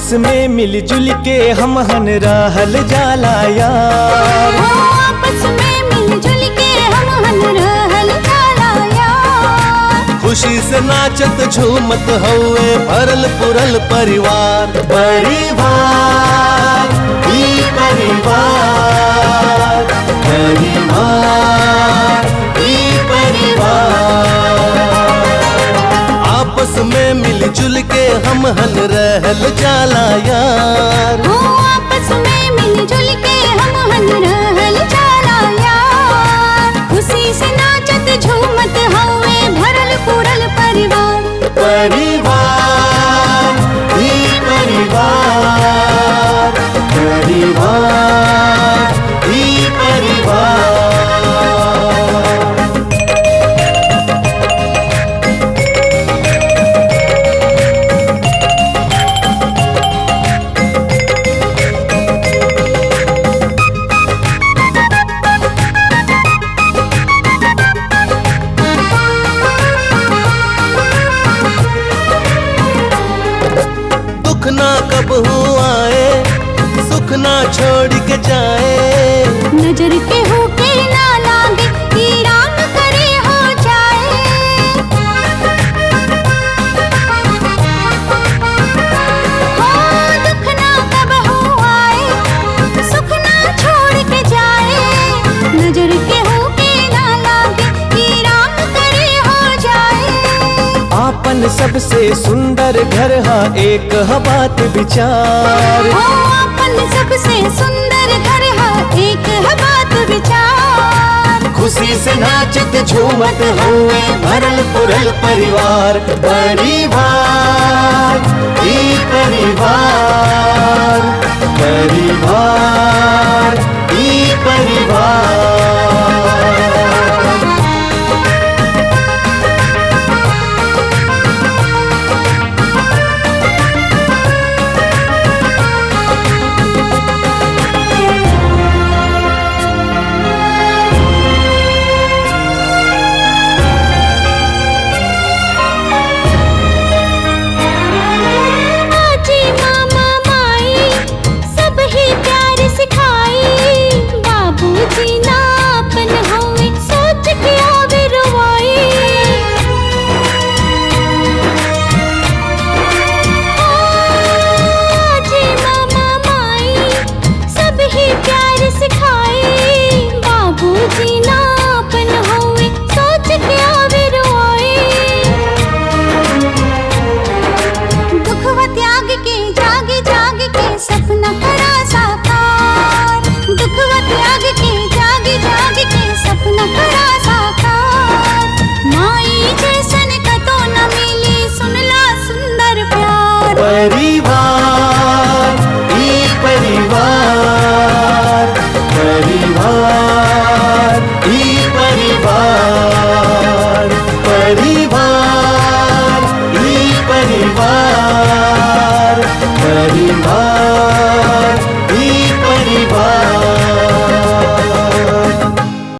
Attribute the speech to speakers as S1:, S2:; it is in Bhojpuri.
S1: आपस में मिलजुल के हम हन रहल जाला यार।
S2: आपस में मिलजुल के हम हन रहल जाला यार।
S1: खुशी से नाचत झूमत हउए भरल पुरल परिवार। परिवार ही परिवार, परिवार ही परिवार। आपस में मिलजुल के हम हन रहल जाला यार।
S2: आपस में मिलजुल के हम हन रहल जाला यार। खुशी से नाचत झूमत हउए भरल पुरल परिवार।
S1: परिवार ही परिवार, परिवार ही परिवार। दुख ना कब आए, सुख ना छोड़ के जाए।
S2: नजर के होके ना लागे कि राम करे हो जाए। दुख ना कब आए, सुख ना छोड़ के जाए। नजर के होके ना लागे कि राम करे हो जाए।
S1: आपन सबसे सुंदर घर हा एक हा बात विचार।
S2: आपन सबसे सुंदर घर है एक है बात विचार।
S1: खुशी से नाचत झूमत हुए भरल पुरल परिवार। परिवार